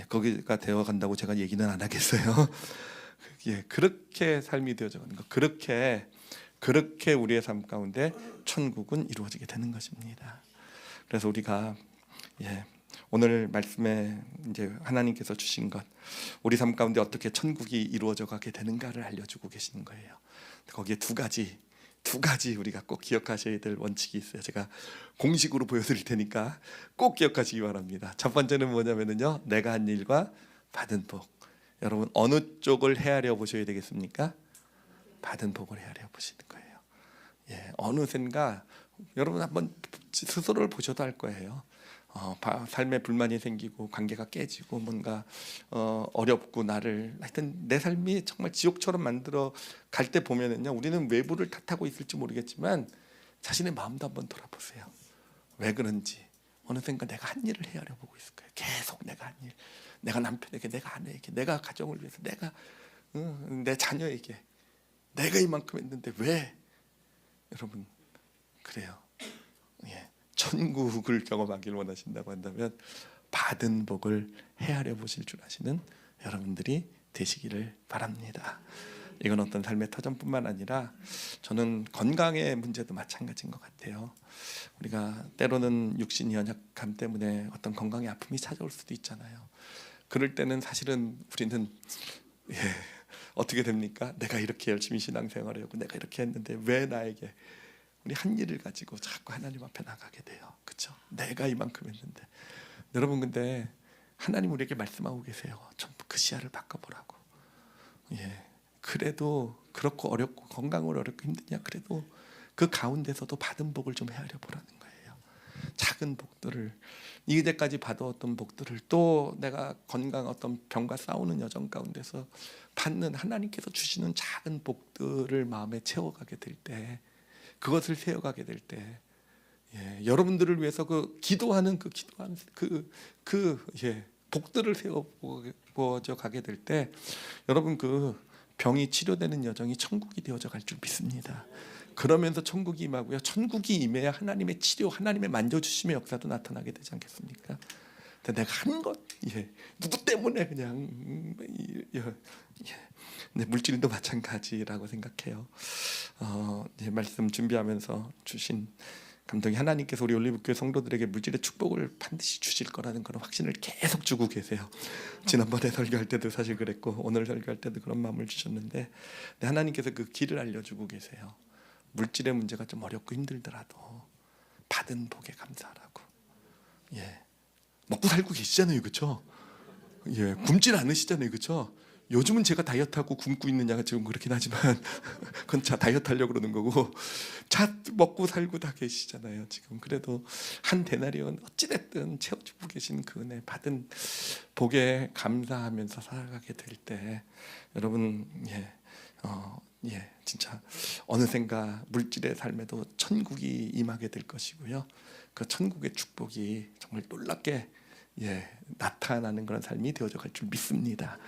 거기가 되어 간다고 제가 얘기는 안 하겠어요. 그렇게 삶이 되어져 가는 것, 그렇게 우리의 삶 가운데 천국은 이루어지게 되는 것입니다. 그래서 우리가 오늘 말씀에 이제 하나님께서 주신 것, 우리 삶 가운데 어떻게 천국이 이루어져 가게 되는가를 알려주고 계시는 거예요. 거기에 두 가지 두 가지 우리가 꼭 기억하셔야 될 원칙이 있어요. 제가 공식으로 보여드릴 테니까 꼭 기억하시기 바랍니다. 첫 번째는 뭐냐면요, 내가 한 일과 받은 복. 여러분 어느 쪽을 헤아려 보셔야 되겠습니까? 받은 복을 헤아려 보시는 거예요. 어느샌가 여러분 한번 스스로를 보셔도 알 거예요. 삶에 불만이 생기고 관계가 깨지고 뭔가 어렵고 나를 하여튼 내 삶이 정말 지옥처럼 만들어 갈 때 보면은요, 우리는 외부를 탓하고 있을지 모르겠지만 자신의 마음도 한번 돌아보세요. 왜 그런지 어느샌가 내가 한 일을 헤아려 보고 있을 거예요. 계속 내가 한 일, 내가 남편에게, 내가 아내에게, 내가 가정을 위해서, 내가 내 자녀에게 내가 이만큼 했는데 왜 여러분 그래요. 천국을 경험하기를 원하신다고 한다면 받은 복을 헤아려 보실 줄 아시는 여러분들이 되시기를 바랍니다. 이건 어떤 삶의 터전뿐만 아니라 저는 건강의 문제도 마찬가지인 것 같아요. 우리가 때로는 육신이 연약함 때문에 어떤 건강의 아픔이 찾아올 수도 있잖아요. 그럴 때는 사실은 우리는 어떻게 됩니까? 내가 이렇게 열심히 신앙생활을 하고 내가 이렇게 했는데 왜 나에게, 우리 한 일을 가지고 자꾸 하나님 앞에 나가게 돼요. 그렇죠? 내가 이만큼 했는데. 여러분 근데 하나님 우리에게 말씀하고 계세요. 전부 그 시야를 바꿔보라고. 그래도 그렇고 어렵고 건강을 어렵고 힘드냐, 그래도 그 가운데서도 받은 복을 좀 헤아려 보라는 거예요. 작은 복들을, 이제까지 받아왔던 복들을, 또 내가 건강 어떤 병과 싸우는 여정 가운데서 받는 하나님께서 주시는 작은 복들을 마음에 채워가게 될 때, 그것을 세워가게 될 때, 여러분들을 위해서 그 기도하는 복들을 세워져 가게 될 때, 여러분 그 병이 치료되는 여정이 천국이 되어져 갈 줄 믿습니다. 그러면서 천국이 임하고요, 천국이 임해야 하나님의 치료, 하나님의 만져주심의 역사도 나타나게 되지 않겠습니까? 내가 한 것, 누구 때문에 그냥 물질도 마찬가지라고 생각해요. 말씀 준비하면서 주신 감동이, 하나님께서 우리 올리브교회 성도들에게 물질의 축복을 반드시 주실 거라는 그런 확신을 계속 주고 계세요. 지난번에 설교할 때도 사실 그랬고 오늘 설교할 때도 그런 마음을 주셨는데, 하나님께서 그 길을 알려주고 계세요. 물질의 문제가 좀 어렵고 힘들더라도 받은 복에 감사하라고. 먹고 살고 계시잖아요, 그렇죠? 굶질 않으시잖아요, 그렇죠? 요즘은 제가 다이어트하고 굶고 있느냐가 지금 그렇긴 하지만 그건 다이어트 하려고 그러는 거고, 먹고 살고 다 계시잖아요 지금. 그래도 한 데나리온 어찌됐든 채워주고 계신 그 은혜, 받은 복에 감사하면서 살아가게 될 때, 여러분 진짜 어느샌가 물질의 삶에도 천국이 임하게 될 것이고요, 그 천국의 축복이 정말 놀랍게 나타나는 그런 삶이 되어져 갈 줄 믿습니다.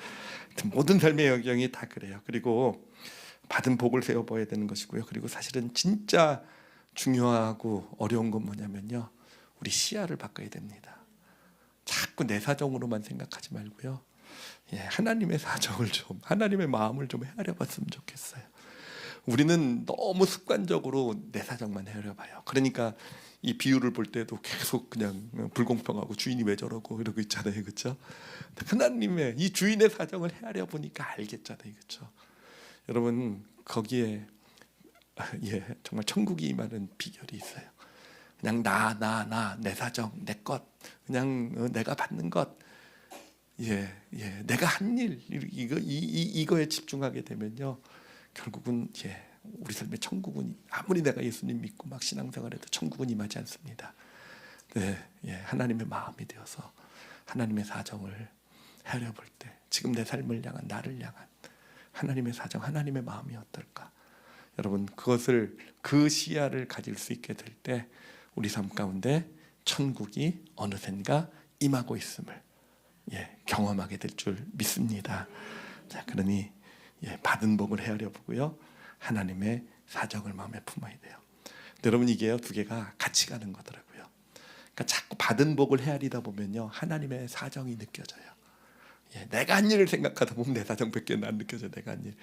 모든 삶의 여경이 다 그래요. 그리고 받은 복을 세워봐야 되는 것이고요. 그리고 사실은 진짜 중요하고 어려운 건 뭐냐면요, 우리 시야를 바꿔야 됩니다. 자꾸 내 사정으로만 생각하지 말고요, 하나님의 사정을 좀, 하나님의 마음을 좀 헤아려봤으면 좋겠어요. 우리는 너무 습관적으로 내 사정만 헤아려봐요. 그러니까 이 비유를 볼 때도 계속 그냥 불공평하고 주인이 왜 저러고 이러고 있잖아요, 그렇죠? 하나님의 이 주인의 사정을 헤아려 보니까 알겠잖아요, 그렇죠? 여러분 거기에 정말 천국이 임하는 비결이 있어요. 그냥 내 사정, 내 것, 그냥 내가 받는 것, 내가 한 일, 이거에 집중하게 되면요, 결국은 우리 삶의 천국은, 아무리 내가 예수님 믿고 막 신앙생활해도 천국은 임하지 않습니다. 하나님의 마음이 되어서 하나님의 사정을 헤아려 볼 때, 지금 내 삶을 향한, 나를 향한 하나님의 사정, 하나님의 마음이 어떨까? 여러분 그것을, 그 시야를 가질 수 있게 될 때 우리 삶 가운데 천국이 어느샌가 임하고 있음을 경험하게 될 줄 믿습니다. 자, 그러니 받은 복을 헤아려 보고요, 하나님의 사정을 마음에 품어야 돼요. 여러분 이게요, 두 개가 같이 가는 거더라고요. 그러니까 자꾸 받은 복을 헤아리다 보면요, 하나님의 사정이 느껴져요. 내가 한 일을 생각하다 보면 내 사정밖에 안 느껴져요. 내가 한 일,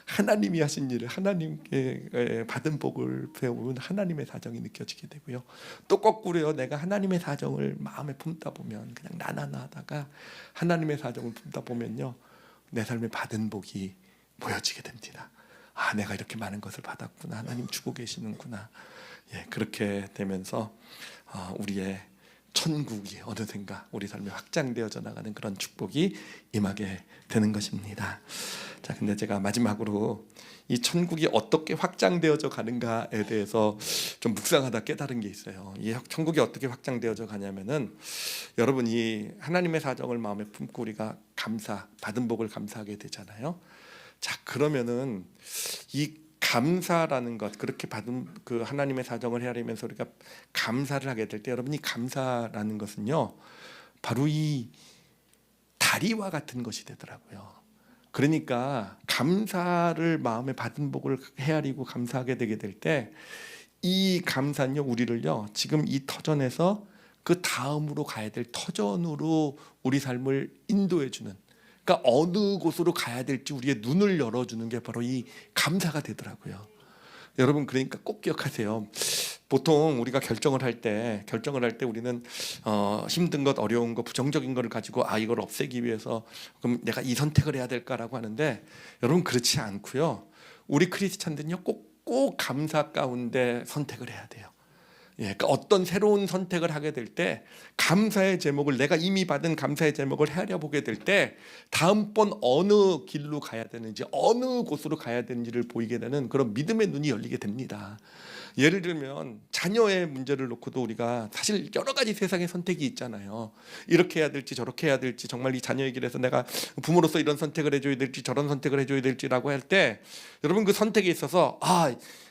하나님이 하신 일을, 하나님께 받은 복을 배우면 하나님의 사정이 느껴지게 되고요, 또 거꾸로요, 내가 하나님의 사정을 마음에 품다 보면 그냥 나나나하다가 하나님의 사정을 품다 보면요, 내 삶에 받은 복이 보여지게 됩니다. 아, 내가 이렇게 많은 것을 받았구나. 하나님 주고 계시는구나. 예, 그렇게 되면서 우리의 천국이 어느샌가 우리 삶에 확장되어져 나가는 그런 축복이 임하게 되는 것입니다. 자, 근데 제가 마지막으로 이 천국이 어떻게 확장되어져 가는가에 대해서 좀 묵상하다 깨달은 게 있어요. 이 천국이 어떻게 확장되어져 가냐면은, 여러분이 하나님의 사정을 마음에 품고 우리가 받은 복을 감사하게 되잖아요. 자, 그러면은 이 감사라는 것, 그렇게 받은 그 하나님의 사정을 헤아리면서 우리가 감사를 하게 될 때, 여러분이 감사라는 것은요, 바로 이 다리와 같은 것이 되더라고요. 그러니까 감사를 마음에 받은 복을 헤아리고 감사하게 되게 될 때, 이 감사는요, 우리를요, 지금 이 터전에서 그 다음으로 가야 될 터전으로 우리 삶을 인도해 주는, 그러니까 어느 곳으로 가야 될지 우리의 눈을 열어주는 게 바로 이 감사가 되더라고요. 여러분, 그러니까 꼭 기억하세요. 보통 우리가 결정을 할 때 우리는 힘든 것, 어려운 것, 부정적인 것을 가지고 이걸 없애기 위해서 그럼 내가 이 선택을 해야 될까라고 하는데, 여러분 그렇지 않고요. 우리 크리스찬들은요, 꼭 감사 가운데 선택을 해야 돼요. 예, 그러니까 어떤 새로운 선택을 하게 될 때 감사의 제목을, 내가 이미 받은 감사의 제목을 헤아려 보게 될 때 다음번 어느 길로 가야 되는지, 어느 곳으로 가야 되는지를 보이게 되는 그런 믿음의 눈이 열리게 됩니다. 예를 들면 자녀의 문제를 놓고도 우리가 사실 여러 가지 세상의 선택이 있잖아요. 이렇게 해야 될지 저렇게 해야 될지, 정말 이 자녀의 길에서 내가 부모로서 이런 선택을 해줘야 될지 저런 선택을 해줘야 될지라고 할 때, 여러분 그 선택에 있어서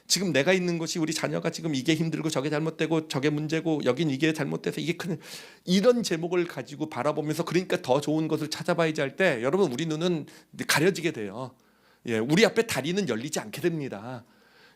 지금 내가 있는 곳이, 우리 자녀가 지금 이게 힘들고 저게 잘못되고 저게 문제고 여긴 이게 잘못돼서 이게 큰, 이런 제목을 가지고 바라보면서 그러니까 더 좋은 것을 찾아봐야지 할 때, 여러분 우리 눈은 가려지게 돼요. 예, 우리 앞에 다리는 열리지 않게 됩니다.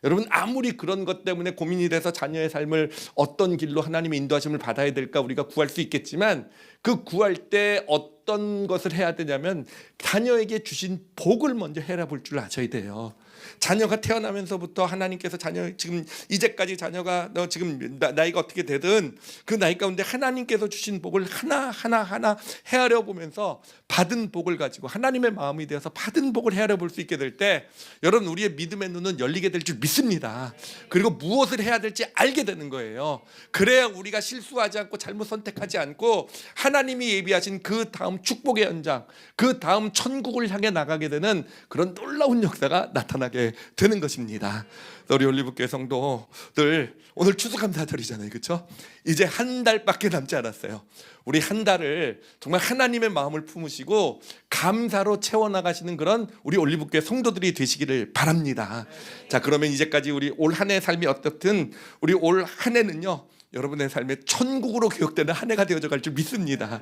여러분, 아무리 그런 것 때문에 고민이 돼서 자녀의 삶을 어떤 길로 하나님의 인도하심을 받아야 될까 우리가 구할 수 있겠지만, 그 구할 때 어떤 것을 해야 되냐면 자녀에게 주신 복을 먼저 헤아려 볼 줄 아셔야 돼요. 자녀가 태어나면서부터 하나님께서 지금 이제까지 자녀가 너 지금 나이가 어떻게 되든 그 나이 가운데 하나님께서 주신 복을 하나 헤아려 보면서 받은 복을 가지고 하나님의 마음이 되어서 받은 복을 헤아려 볼 수 있게 될 때, 여러분 우리의 믿음의 눈은 열리게 될 줄 믿습니다. 그리고 무엇을 해야 될지 알게 되는 거예요. 그래야 우리가 실수하지 않고 잘못 선택하지 않고 하나님이 예비하신 그 다음 축복의 연장, 그 다음 천국을 향해 나가게 되는 그런 놀라운 역사가 나타나게 되는 것입니다. 우리 올리브교회 성도들, 오늘 추수감사절이잖아요, 그렇죠? 이제 한 달밖에 남지 않았어요. 우리 한 달을 정말 하나님의 마음을 품으시고 감사로 채워나가시는 그런 우리 올리브교회 성도들이 되시기를 바랍니다. 자, 그러면 이제까지 우리 올 한 해 삶이 어떻든 우리 올 한 해는요, 여러분의 삶에 천국으로 기억되는 한 해가 되어져 갈 줄 믿습니다.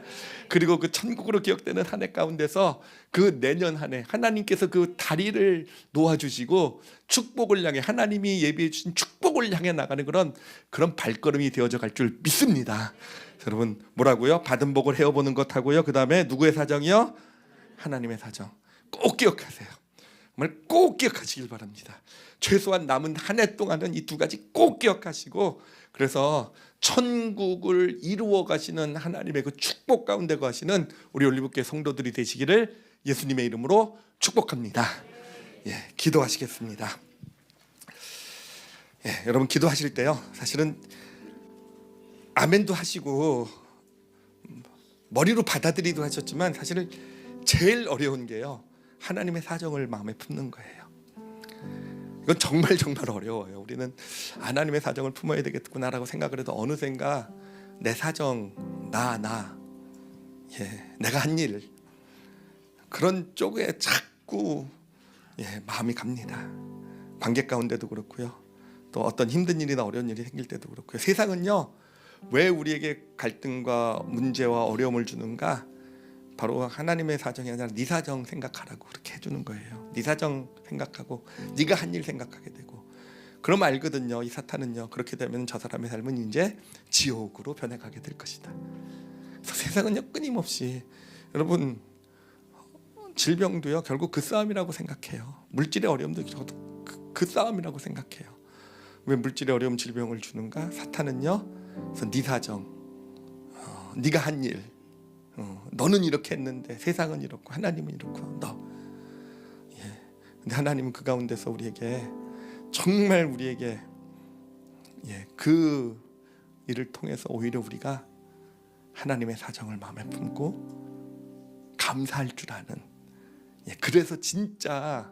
그리고 그 천국으로 기억되는 한 해 가운데서 그 내년 한 해 하나님께서 그 다리를 놓아주시고 축복을 향해, 하나님이 예비해 주신 축복을 향해 나가는 그런 발걸음이 되어져 갈 줄 믿습니다. 여러분, 뭐라고요? 받은 복을 헤어보는 것 하고요, 그 다음에 누구의 사정이요? 하나님의 사정. 꼭 기억하세요. 정말 꼭 기억하시길 바랍니다. 최소한 남은 한 해 동안은 이 두 가지 꼭 기억하시고, 그래서 천국을 이루어 가시는 하나님의 그 축복 가운데 거하시는 우리 올리브교회 성도들이 되시기를 예수님의 이름으로 축복합니다. 예, 기도하시겠습니다. 예, 여러분 기도하실 때요, 사실은 아멘도 하시고 머리로 받아들이도 하셨지만, 사실은 제일 어려운 게요, 하나님의 사정을 마음에 품는 거예요. 이건 정말 어려워요. 우리는 하나님의 사정을 품어야 되겠구나라고 생각을 해도 어느샌가 내 사정, 내가 한 일, 그런 쪽에 자꾸 마음이 갑니다. 관계 가운데도 그렇고요, 또 어떤 힘든 일이나 어려운 일이 생길 때도 그렇고요. 세상은요, 왜 우리에게 갈등과 문제와 어려움을 주는가? 바로 하나님의 사정이 아니라 네 사정 생각하라고 그렇게 해주는 거예요. 네 사정 생각하고 네가 한 일 생각하게 되고, 그럼 알거든요, 이 사탄은요, 그렇게 되면 저 사람의 삶은 이제 지옥으로 변해가게 될 것이다. 그래서 세상은요, 끊임없이, 여러분 질병도요, 결국 그 싸움이라고 생각해요. 물질의 어려움도 저도 그 싸움이라고 생각해요. 왜 물질의 어려움, 질병을 주는가? 사탄은요, 그래서 네 사정, 네가 한 일, 너는 이렇게 했는데 세상은 이렇고 하나님은 이렇고 근데 하나님은 그 가운데서 우리에게 정말 우리에게 그 일을 통해서 오히려 우리가 하나님의 사정을 마음에 품고 감사할 줄 아는, 그래서 진짜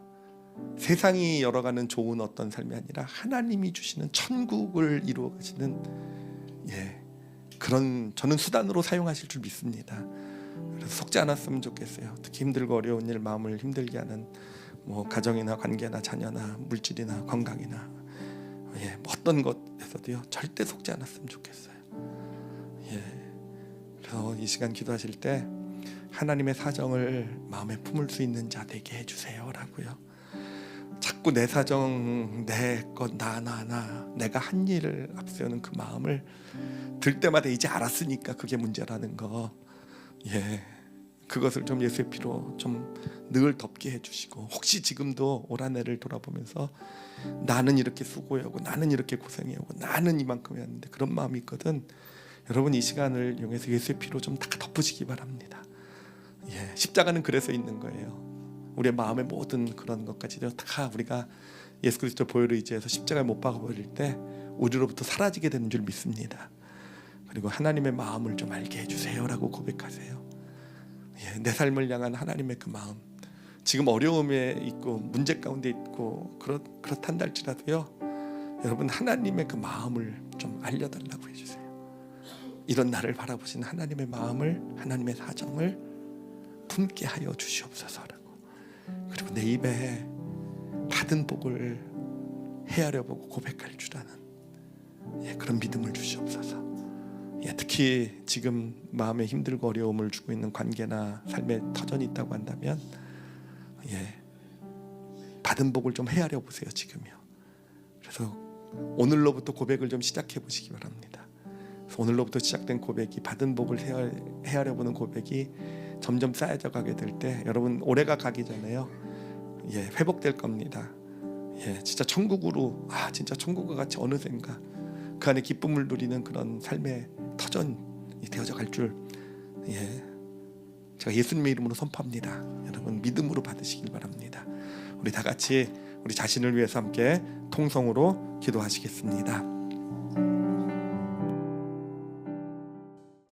세상이 열어가는 좋은 어떤 삶이 아니라 하나님이 주시는 천국을 이루어 가시는 그런 저는 수단으로 사용하실 줄 믿습니다. 그래서 속지 않았으면 좋겠어요. 특히 힘들고 어려운 일, 마음을 힘들게 하는 뭐 가정이나 관계나 자녀나 물질이나 건강이나 어떤 것에서도요 절대 속지 않았으면 좋겠어요. 그래서 이 시간 기도하실 때 하나님의 사정을 마음에 품을 수 있는 자 되게 해주세요라고요. 자꾸 내 사정, 내 것, 나 내가 한 일을 앞세우는 그 마음을 들 때마다 이제 알았으니까 그게 문제라는 거, 그것을 좀 예수의 피로 좀 늘 덮게 해주시고, 혹시 지금도 올 한 해를 돌아보면서 나는 이렇게 수고해오고 나는 이렇게 고생해오고 나는 이만큼 했는데 그런 마음이 있거든, 여러분 이 시간을 이용해서 예수의 피로 좀 다 덮으시기 바랍니다. 십자가는 그래서 있는 거예요. 우리의 마음의 모든 그런 것까지도 다 우리가 예수 그리스도 보혈을 의지해서 십자가에 못 박아버릴 때 우리로부터 사라지게 되는 줄 믿습니다. 그리고 하나님의 마음을 좀 알게 해주세요라고 고백하세요. 내 삶을 향한 하나님의 그 마음, 지금 어려움에 있고 문제 가운데 있고 그렇단다 할지라도요, 여러분 하나님의 그 마음을 좀 알려달라고 해주세요. 이런 나를 바라보시는 하나님의 마음을, 하나님의 사정을 품게 하여 주시옵소서라고. 그리고 내 입에 받은 복을 헤아려 보고 고백할 줄 아는 그런 믿음을 주시옵소서. 특히 지금 마음에 힘들고 어려움을 주고 있는 관계나 삶에 터전이 있다고 한다면 받은 복을 좀 헤아려 보세요. 지금요. 그래서 오늘로부터 고백을 좀 시작해 보시기 바랍니다. 그래서 오늘로부터 시작된 고백이, 받은 복을 헤아려 보는 고백이 점점 쌓여져 가게 될 때 여러분 올해가 가기 전에요 회복될 겁니다. 진짜 천국으로, 진짜 천국과 같이 어느샌가 그 안에 기쁨을 누리는 그런 삶의 터전이 되어져 갈 줄 제가 예수님의 이름으로 선포합니다. 여러분 믿음으로 받으시길 바랍니다. 우리 다 같이 우리 자신을 위해서 함께 통성으로 기도하시겠습니다.